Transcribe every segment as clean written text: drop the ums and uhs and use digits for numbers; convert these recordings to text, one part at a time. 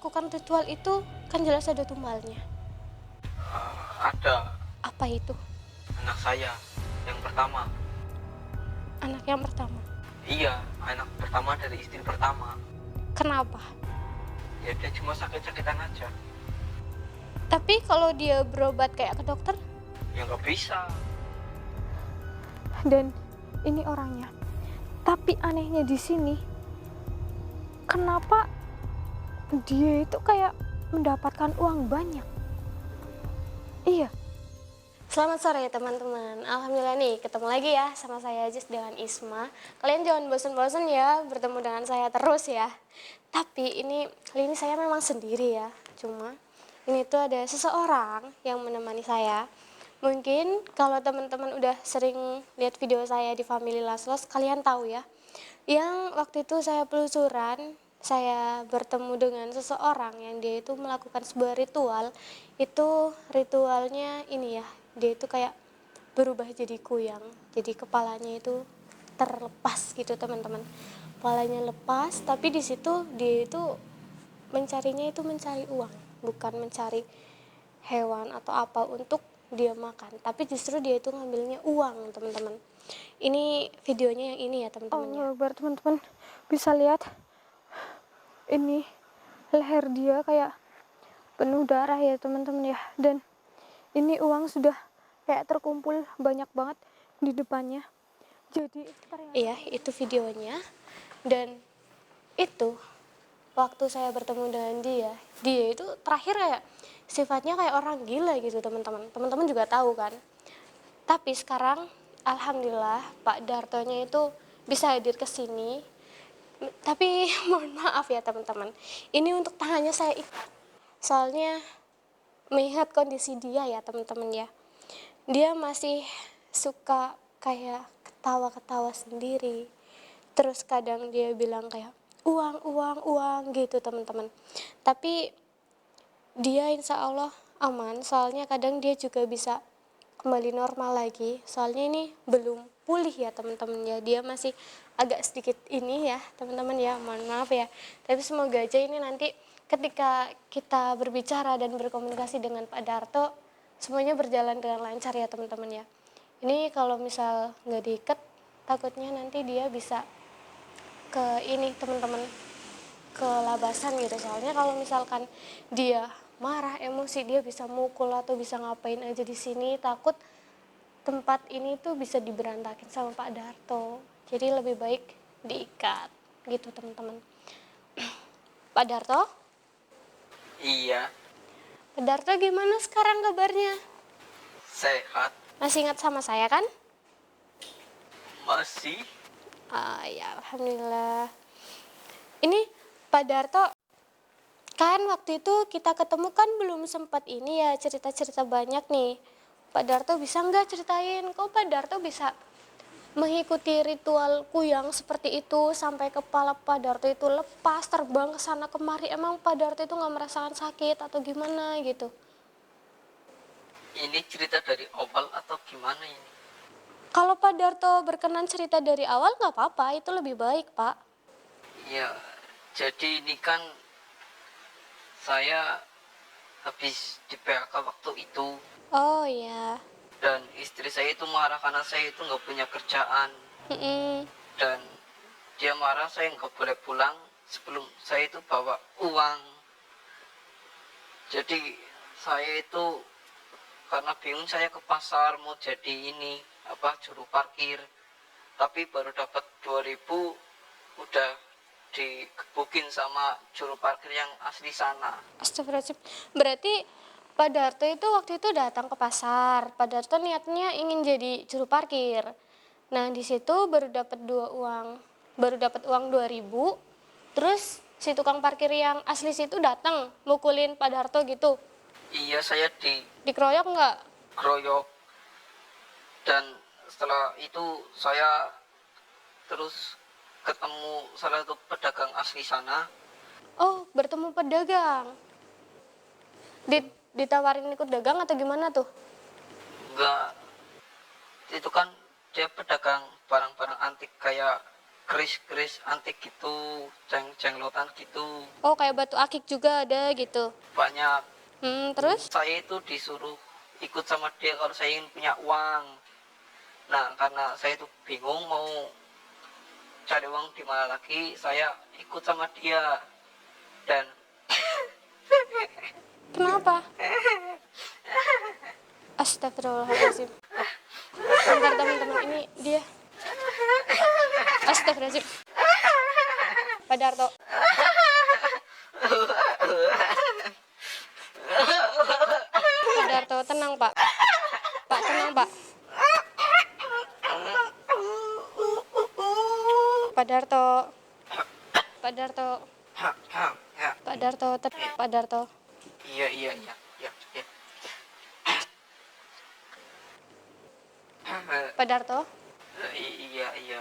melakukan ritual itu kan jelas ada tumbalnya. Ada Apa itu? anak saya yang pertama. Anak yang pertama. Iya, anak pertama dari istri pertama. Kenapa? Ya dia cuma sakit-sakitan aja. Tapi kalau dia berobat kayak ke dokter, Ya nggak bisa. Dan ini orangnya. Tapi anehnya di sini, kenapa dia itu kayak mendapatkan uang banyak? Iya, selamat sore teman-teman. Alhamdulillah nih ketemu lagi ya sama saya Jis dengan Isma. Kalian jangan bosan-bosan ya bertemu dengan saya terus ya. Tapi ini kali ini saya memang sendiri ya. Cuma ini tuh ada seseorang yang menemani saya. Mungkin kalau teman-teman udah sering lihat video saya di Family Last Lost, kalian tahu ya. Yang waktu itu saya pelusuran, saya bertemu dengan seseorang yang dia itu melakukan sebuah ritual. Itu ritualnya ini ya, dia itu kayak berubah jadi kuyang, jadi kepalanya itu terlepas gitu teman-teman, kepalanya lepas, tapi di situ dia itu mencarinya itu mencari uang, bukan mencari hewan atau apa untuk dia makan, tapi justru dia itu ngambilnya uang teman-teman. Ini videonya yang ini ya teman-teman ya. Allah Akbar, teman-teman bisa lihat ini leher dia kayak penuh darah ya teman-teman ya. Dan ini uang sudah kayak terkumpul banyak banget di depannya. Jadi ternyata Iya, itu videonya. Dan itu waktu saya bertemu dengan dia itu terakhir kayak sifatnya kayak orang gila gitu teman-teman. Teman-teman juga tahu kan. Tapi sekarang alhamdulillah Pak Dartonya itu bisa hadir ke sini. Tapi mohon maaf ya teman-teman. Ini untuk tangannya saya ikat. Soalnya melihat kondisi dia ya teman-teman ya. Dia masih suka kayak ketawa-ketawa sendiri. Terus kadang dia bilang kayak uang, uang, uang gitu teman-teman. Tapi dia insya Allah aman, soalnya kadang dia juga bisa kembali normal lagi. Soalnya ini belum pulih ya teman-teman ya. Dia masih agak sedikit ini ya teman-teman ya, mohon maaf ya. Tapi semoga aja ini nanti ketika kita berbicara dan berkomunikasi dengan Pak Darto, semuanya berjalan dengan lancar ya teman-teman ya. Ini kalau misal nggak diikat, takutnya nanti dia bisa ke ini teman-teman, ke labasan gitu. Soalnya kalau misalkan dia marah, emosi, dia bisa mukul atau bisa ngapain aja di sini. Takut tempat ini tuh bisa diberantakin sama Pak Darto. Jadi lebih baik diikat gitu teman-teman. Pak Darto? Iya, Pak Darto gimana sekarang kabarnya? sehat. Masih ingat sama saya kan? Masih. Ya alhamdulillah. Ini Pak Darto, kan waktu itu kita ketemu kan belum sempat ini ya cerita-cerita banyak nih. Pak Darto bisa nggak ceritain kok Pak Darto bisa mengikuti ritual kuyang seperti itu sampai kepala Pak Darto itu lepas terbang ke sana kemari. Emang Pak Darto itu nggak merasakan sakit atau gimana gitu? Ini cerita dari awal atau gimana ini? Kalau Pak Darto berkenan cerita dari awal nggak apa-apa, itu lebih baik Pak. Ya, jadi ini kan saya habis di PHK waktu itu. Oh ya. Dan istri saya itu marah karena saya itu nggak punya kerjaan. Mm-mm. Dan dia marah saya nggak boleh pulang sebelum saya itu bawa uang. Jadi saya itu karena bingung, saya ke pasar mau jadi ini juru parkir, tapi baru dapat 2000 udah digebukin sama juru parkir yang asli sana. Astagfirullahaladzim. Berarti Pak Darto itu waktu itu datang ke pasar. Pak Darto niatnya ingin jadi juru parkir. Nah, di situ baru dapat dua uang. Baru dapat uang 2000. Terus si tukang parkir yang asli situ datang mukulin Pak Darto gitu. Iya, saya Dikeroyok nggak? dikeroyok. Dan setelah itu saya terus ketemu salah satu pedagang asli sana. Oh, bertemu pedagang. Ditawarin ikut dagang atau gimana tuh? Enggak, itu kan dia pedagang barang-barang antik kayak keris-keris antik gitu, cenglotan gitu, Oh, kayak batu akik juga ada gitu. banyak. Terus? Saya itu disuruh ikut sama dia kalau saya ingin punya uang. Nah, karena saya itu bingung mau cari uang di mana lagi, saya ikut sama dia. Dan Kenapa? Astagfirullahaladzim. Bentar teman-teman, ini dia. Astagfirullahaladzim. Pak Darto. Pak Darto, tenang Pak. Pak, tenang Pak. Pak Darto. Pak Darto. ya, Pak Darto, Pak Darto. iya, iya, iya, iya, iya. Pak Darto. Iya, iya.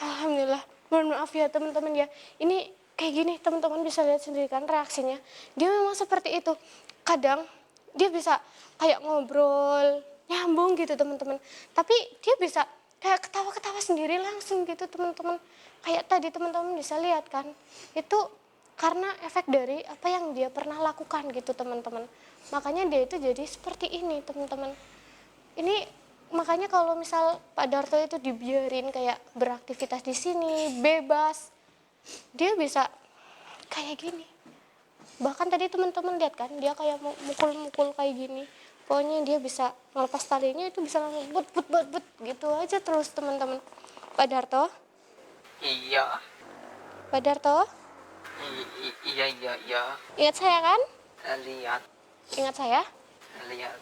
Alhamdulillah. Mohon maaf ya teman-teman ya. Ini kayak gini teman-teman bisa lihat sendiri kan reaksinya. Dia memang seperti itu. Kadang dia bisa kayak ngobrol, nyambung gitu teman-teman. Tapi dia bisa kayak ketawa-ketawa sendiri langsung gitu teman-teman. Kayak tadi teman-teman bisa lihat kan. Itu karena efek dari apa yang dia pernah lakukan gitu teman-teman. Makanya dia itu jadi seperti ini teman-teman. Ini makanya kalau misal Pak Darto itu dibiarin kayak beraktivitas di sini bebas, dia bisa kayak gini. Bahkan tadi teman-teman lihat kan, dia kayak mukul-mukul kayak gini. Pokoknya dia bisa ngelepas talinya itu bisa langsung but gitu aja terus teman-teman. Pak Darto, Iya. Pak Darto, Iya, iya, iya. ingat saya kan? Lihat, Ingat saya? lihat.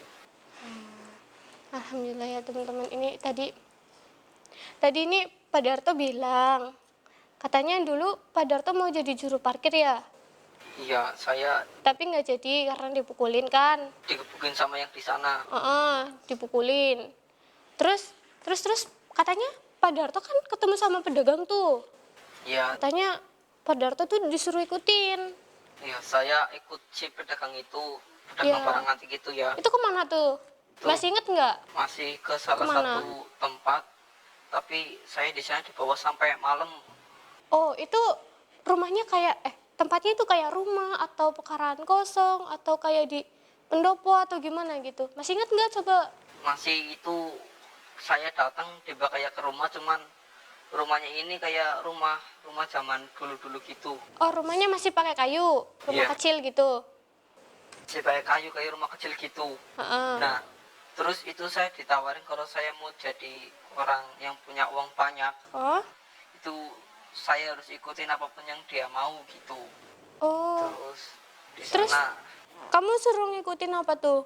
Alhamdulillah ya teman-teman. Ini tadi ini Pak Darto bilang katanya dulu Pak Darto mau jadi juru parkir ya, Iya, saya tapi nggak jadi karena dipukulin kan. digebukin sama yang di sana. Dipukulin. Terus katanya Pak Darto kan ketemu sama pedagang tuh. Iya, Katanya Pak Darto tuh disuruh ikutin. iya, saya ikut si pedagang itu, Iya. pedagang barang antik gitu ya. Itu kemana tuh? Tuh. Masih inget nggak? Masih ke salah Kemana? satu tempat, tapi saya di sana dibawa sampai malam. Oh, itu rumahnya kayak tempatnya itu kayak rumah atau pekarangan kosong atau kayak di pendopo atau gimana gitu. Masih inget nggak coba? Masih itu saya datang tiba kayak ke rumah, cuman rumahnya ini kayak rumah zaman dulu gitu. Oh, rumahnya masih pakai kayu, rumah Iya. kecil gitu. Masih kayak kayu, kayak rumah kecil gitu. Heeh. Nah, terus itu saya ditawarin kalau saya mau jadi orang yang punya uang banyak, Oh, itu saya harus ikutin apapun yang dia mau gitu. oh. Terus di Terus? sana Kamu suruh ngikutin apa tuh?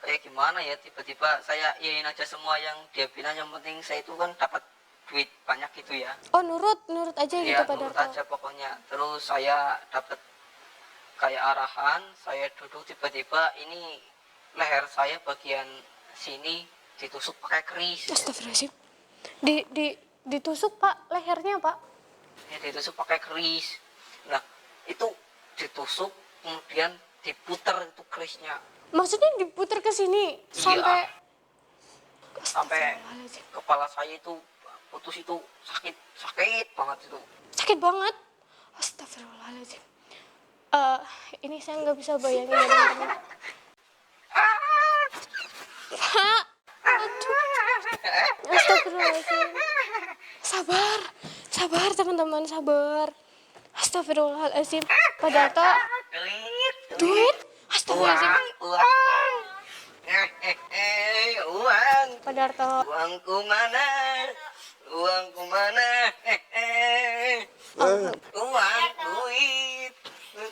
kayak gimana ya, tiba-tiba saya iyain aja semua yang dia bilang, yang penting saya itu kan dapat duit banyak gitu ya. Oh, nurut aja gitu Ya, Pak nurut Darto. aja pokoknya. Terus saya dapat kayak arahan, saya duduk, tiba-tiba ini leher saya bagian sini ditusuk pakai keris. Astagfirullahaladzim. Ditusuk Pak lehernya Pak. Ya, ditusuk pakai keris. Nah, itu ditusuk kemudian diputer itu kerisnya. Maksudnya diputer ke sini sampai Sampai Astagfirullahaladzim. kepala saya itu putus, itu sakit banget itu. Sakit banget. Astagfirullahaladzim. Ini saya nggak bisa bayangin ya teman-teman. Pak, aduh. Astagfirullahaladzim. Sabar teman-teman, sabar. Astagfirullahaladzim. Pak Darto, duit? Astagfirullahaladzim. Uang. Uang. Pak Darto, Uangku mana? Uangku mana? Uang,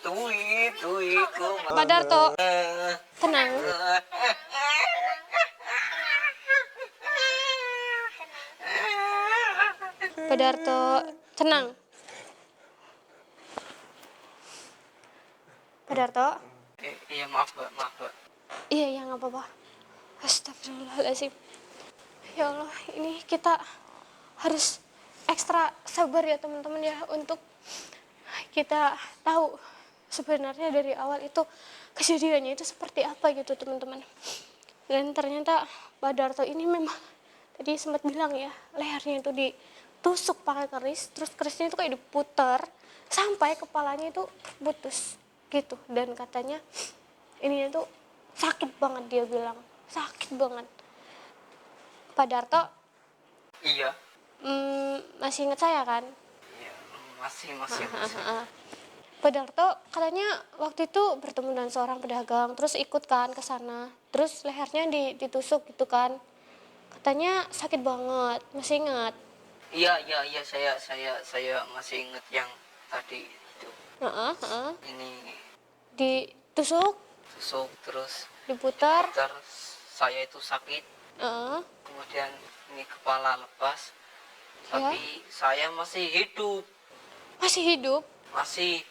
duitku mana? Pak Darto, tenang. Pak Darto, tenang. Pak Darto, Iya, maaf mbak. iya ya nggak apa-apa. Astagfirullahaladzim. Ya Allah, ini kita harus ekstra sabar ya teman-teman ya untuk kita tahu sebenarnya dari awal itu kejadiannya itu seperti apa gitu teman-teman. Dan ternyata Pak Darto ini memang tadi sempat bilang ya, lehernya itu ditusuk pakai keris, terus kerisnya itu kayak diputer sampai kepalanya itu putus gitu. Dan katanya ini tuh sakit banget, dia bilang sakit banget. Pak Darto Iya. masih ingat saya kan? Iya, masih. Pak Darto katanya waktu itu bertemu dengan seorang pedagang, terus ikut kan ke sana, terus lehernya ditusuk gitu kan, katanya sakit banget, masih ingat? Iya, saya masih ingat yang tadi itu. Heeh, heeh. Ini Ditusuk, tusuk terus diputar, diputar, saya itu sakit, heeh, kemudian ini kepala lepas, ya, tapi saya masih hidup, masih hidup, masih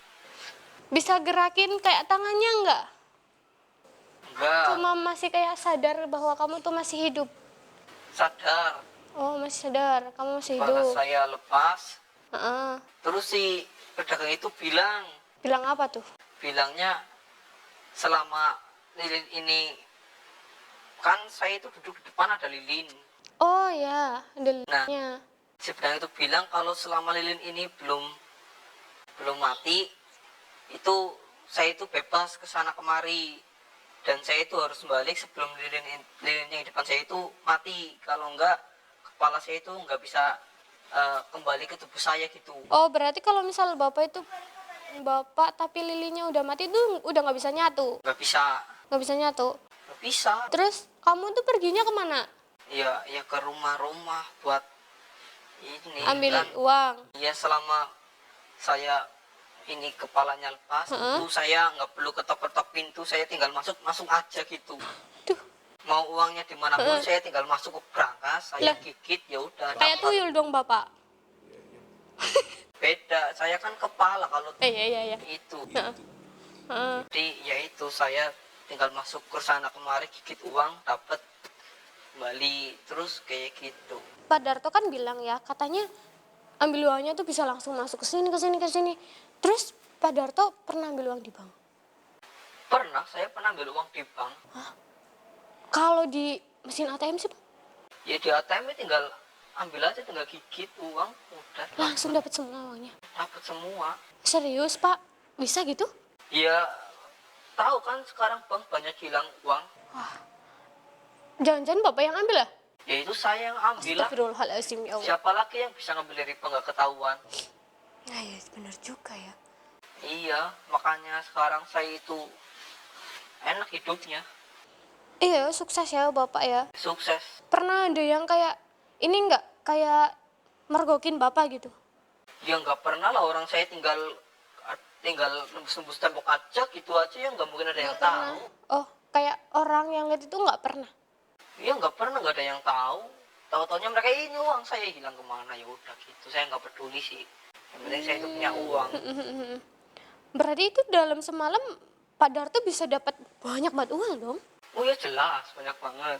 bisa gerakin kayak tangannya enggak? enggak Cuma masih kayak sadar bahwa kamu tuh masih hidup. sadar. Oh, masih sadar, kamu masih Kepala hidup. saya lepas, Heeh. terus si pedagang itu Bilang apa tuh? bilangnya selama lilin ini, kan saya itu duduk di depan ada lilin. Oh ya, ada Nah, linknya. si pedagang itu bilang kalau selama lilin ini belum mati, itu saya itu bebas ke sana kemari, dan saya itu harus balik sebelum lilin yang di depan saya itu mati. Kalau enggak, kepala saya itu enggak bisa kembali ke tubuh saya gitu. Oh, berarti kalau misal bapak tapi lilinnya udah mati tuh udah nggak bisa nyatu, Enggak bisa, nggak bisa nyatu. enggak bisa. Terus kamu tuh perginya kemana? Ya ke rumah-rumah buat ini Ambil kan. uang. Ya selama saya ini kepalanya lepas, Heeh. itu saya nggak perlu ketok-ketok pintu, saya tinggal masuk aja gitu. Duh, Mau uangnya dimanapun, saya tinggal masuk ke brankas, saya Lah. gigit, ya udah kayak dapat. tuyul dong bapak. Beda, saya kan kepala kalau Iya. itu. Heeh. Heeh. Jadi ya itu, saya tinggal masuk ke sana kemari, gigit uang, dapat kembali, terus kayak gitu. Pak Darto kan bilang ya, katanya ambil uangnya tuh bisa langsung masuk ke sini, ke sini, ke sini. Terus Pak Darto pernah ambil uang di bank? Saya pernah ambil uang di bank. Kalau di mesin ATM sih Pak, Ya di ATM tinggal ambil aja, tinggal gigit uang, udah langsung dapat semua uangnya. dapat semua. Serius Pak? Bisa gitu? Ya tahu kan sekarang bank banyak hilang uang, Jangan-jangan bapak yang ambil ya? ya itu saya yang ambil lah. Astagfirullahaladzim, ya Allah. Siapa lagi yang bisa ngambil dari bank nggak ketahuan? Nah, ya benar juga ya. Iya, makanya sekarang saya itu enak hidupnya, Iya, sukses ya bapak ya. sukses. Pernah ada yang kayak ini enggak, kayak mergokin bapak gitu? Ya nggak pernah lah, orang saya tinggal nembus-nembus tembok aja gitu aja, ya nggak mungkin ada yang Nggak pernah. tahu. Oh, kayak orang yang lihat itu nggak pernah. Ya nggak pernah, nggak ada yang tahu. Tahu-taunya mereka, ini uang saya hilang kemana, ya udah gitu, saya nggak peduli sih. Yang penting saya itu punya uang. Berarti itu dalam semalam Pak Darto bisa dapat banyak banget uang dong? Oh ya jelas, banyak banget.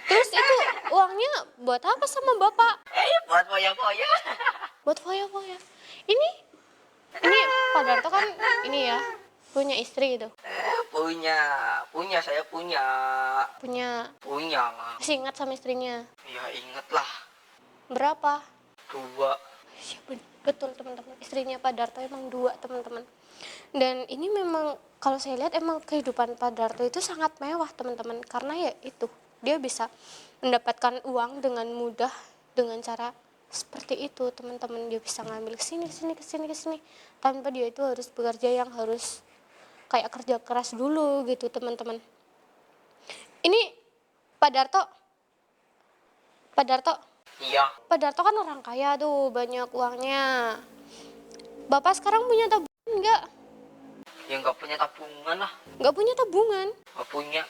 Terus itu uangnya buat apa sama bapak? Buat foya-foya. Buat foya-foya. Ini Pak Darto kan ini ya punya istri gitu. Saya punya lah. Masih ingat sama istrinya? Ya inget lah, Berapa? 2. Ya, betul teman-teman, istrinya Pak Darto emang 2 teman-teman. Dan ini memang kalau saya lihat emang kehidupan Pak Darto itu sangat mewah teman-teman, karena ya itu dia bisa mendapatkan uang dengan mudah dengan cara seperti itu teman-teman. Dia bisa ngambil ke sini tanpa dia itu harus bekerja yang harus kayak kerja keras dulu gitu teman-teman. Ini Pak Darto Iya, Pak Darto kan orang kaya tuh, banyak uangnya. Bapak sekarang punya tabungan nggak? ya nggak punya tabungan lah, Nggak punya tabungan? nggak punya.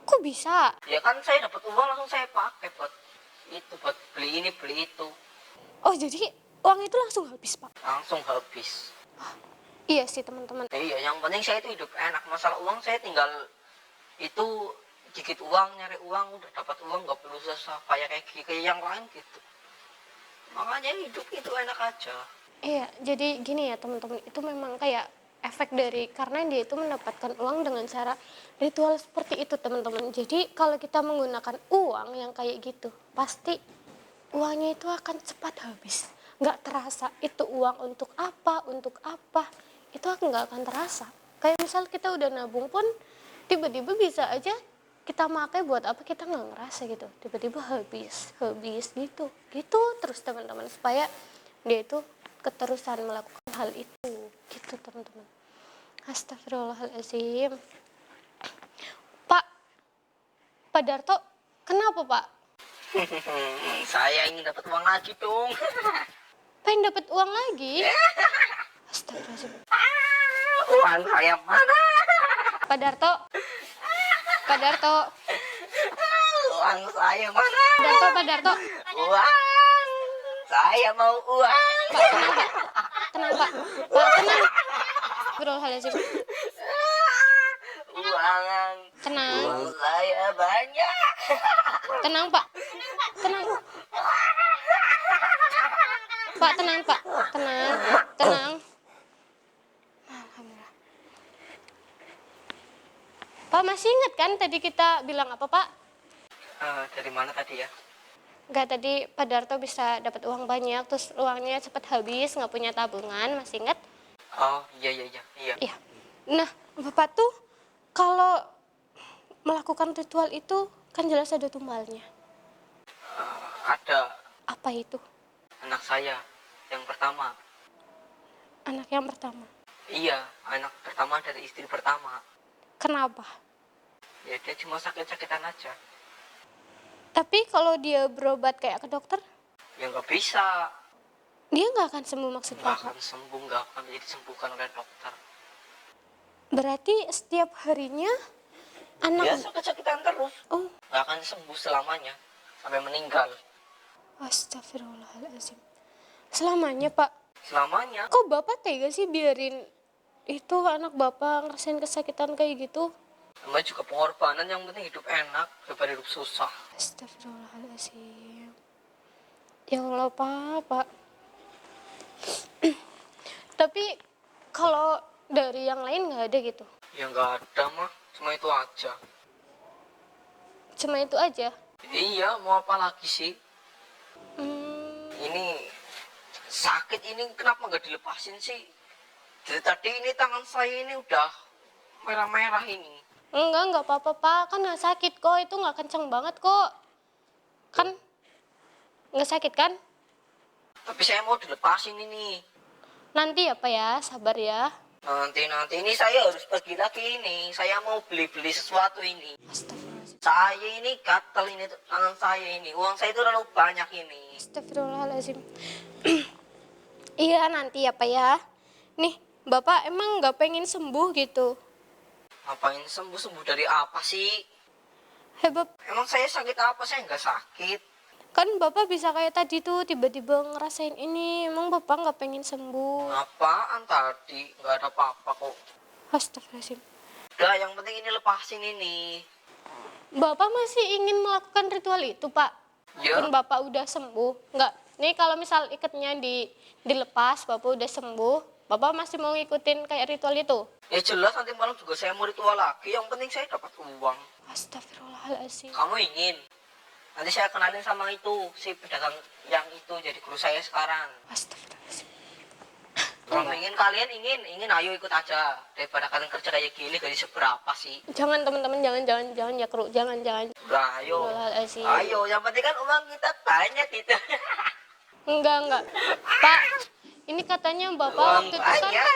Kok bisa? Ya kan saya dapat uang langsung saya pakai buat itu, buat beli ini beli itu, Oh, jadi uang itu langsung habis, Pak? langsung habis. Iya sih, teman-teman. Iya, yang penting saya itu hidup enak. Masalah uang, saya tinggal itu gigit uang, nyari uang, udah dapat uang, nggak perlu susah payah kayak yang lain gitu. Makanya hidup itu enak aja. Iya, jadi gini ya, teman-teman. Itu memang kayak efek dari karena dia itu mendapatkan uang dengan cara ritual seperti itu teman-teman. Jadi kalau kita menggunakan uang yang kayak gitu, pasti uangnya itu akan cepat habis, nggak terasa itu uang untuk apa, itu nggak akan terasa. Kayak misal kita udah nabung pun, tiba-tiba bisa aja kita pakai buat apa kita nggak ngerasa gitu, tiba-tiba habis gitu terus teman-teman, supaya dia itu keterusan melakukan hal itu gitu teman-teman. Astagfirullahaladzim. Pak, Pak Darto, kenapa Pak? Saya ingin dapat uang lagi dong. Pengen dapat uang lagi? Astagfirullahaladzim. Uang saya mana? Pak Darto, Pak Darto, Uang saya mana? Pak Darto. Uang. Saya mau uang. Pak, tenang Pak, tenang. Astagfirullahaladzim. Uang. Tenang, Uang saya banyak. tenang Pak, tenang. Pak, tenang Pak, tenang. Alhamdulillah. Pak masih ingat kan tadi kita bilang apa Pak? Dari mana tadi ya? Enggak, tadi Pak Darto bisa dapat uang banyak, terus uangnya cepat habis, nggak punya tabungan, masih ingat? Oh iya. Iya. Nah, Bapak tuh kalau melakukan ritual itu kan jelas ada tumbalnya. Ada Apa itu? anak saya yang pertama. Anak yang pertama. Iya, anak pertama dari istri pertama. Kenapa? Ya dia cuma sakit-sakitan aja. Tapi kalau dia berobat kayak ke dokter, Ya nggak bisa. dia nggak akan sembuh maksud Nggak Bapak. akan sembuh, nggak akan disembuhkan oleh dokter. Berarti setiap harinya Dia anak... sakit-sakitan terus. Oh, Nggak akan sembuh selamanya sampai meninggal. astagfirullahaladzim. Selamanya Pak. Selamanya. Kok Bapak tega sih biarin itu anak Bapak ngerasain kesakitan kayak gitu? Namanya juga pengorbanan, yang penting hidup enak daripada hidup susah. Astagfirullahaladzim. Ya Allah Pak. Tapi kalau dari yang lain nggak ada gitu? Ya nggak ada mah, cuma itu aja. Cuma itu aja? Iya, mau apa lagi sih? Hmm, Ini sakit ini kenapa nggak dilepasin sih? Dari tadi ini tangan saya ini udah merah-merah ini. enggak apa-apa Pak. Kan nggak sakit kok, itu nggak kenceng banget kok. Kan nggak sakit kan? Tapi saya mau dilepasin ini. Nanti ya Pak ya, sabar ya. Nanti ini saya harus pergi lagi ini. Saya mau beli sesuatu ini. Astagfirullahaladzim. Saya ini gatel ini tangan saya ini. Uang saya itu terlalu banyak ini. Astagfirullahaladzim. Iya nanti ya Pak ya. Nih, Bapak emang nggak pengen sembuh gitu? Ngapain sembuh dari apa sih? Hebab, Emang saya sakit apa? Saya nggak sakit. kan Bapak bisa kayak tadi tuh tiba-tiba ngerasain ini. Emang Bapak nggak pengen sembuh? Apaan tadi? Nggak ada apa-apa kok. Astagfirullahaladzim. Udah, yang penting ini lepasin ini. Bapak masih ingin melakukan ritual itu Pak? Ya. Pun Bapak udah sembuh? Nggak. Nih kalau misal ikatnya dilepas, Bapak udah sembuh, Bapak masih mau ngikutin kayak ritual itu? Ya jelas nanti malam juga saya mau ritual lagi. Yang penting saya dapat uang. Astagfirullahaladzim. Kamu ingin? Nanti saya kenalin sama itu, si pedagang yang itu jadi guru saya sekarang. Astagfirullahaladzim. Kalau kalian ingin, ayo ikut aja. Daripada kalian kerja kayak gini, gaji seberapa sih? Jangan teman-teman, jangan ya kru, jangan. Udah, ayo. Astagfirullahaladzim. Ayo, yang penting kan uang kita banyak gitu. Enggak. Pak, ini katanya Bapak Uang waktu itu kan... banyak.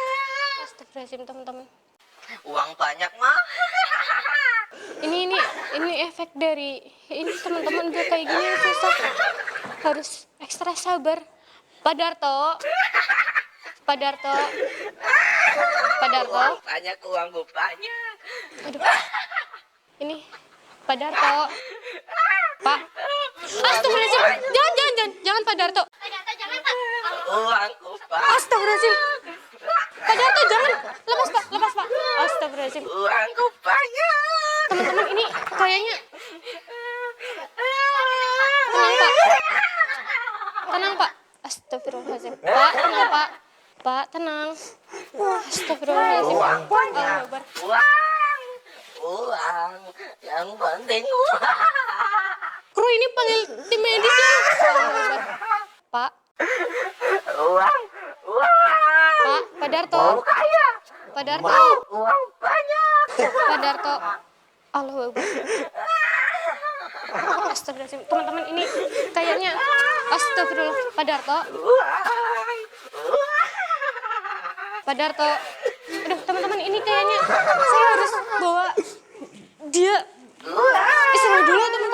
Astagfirullahaladzim teman-teman. Uang banyak mah. Ini efek dari ini teman-teman, udah kayak gini susah, harus ekstra sabar. Pak Darto, Uang banyak, uangku banyak. aduh, ini Pak Darto, Pak, astagfirullahaladzim, jangan Pak Darto, Uangku banyak. astagfirullahaladzim, Pak Darto jangan, lepas Pak, astagfirullahaladzim, Uangku banyak. teman-teman ini kayaknya, tenang Pak, astagfirullahaladzim, Pak tenang Pak, tenang. Astagfirullahaladzim. Uang banyak. Allahu Akbar. Uang. Yang penting uang. Kru ini panggil tim medis ya. Allahu Akbar. Pak, Uang. Uang. Pak Darto. Mau kaya. Pak Darto. Mau uang banyak. Pak Darto. Allahu Akbar. Astagfirullahaladzim. Teman-teman ini kayaknya astagfirullah. Pak Darto. Uang. Pak Darto. Aduh, teman-teman ini kayaknya saya harus bawa dia istirahat dulu, teman-teman.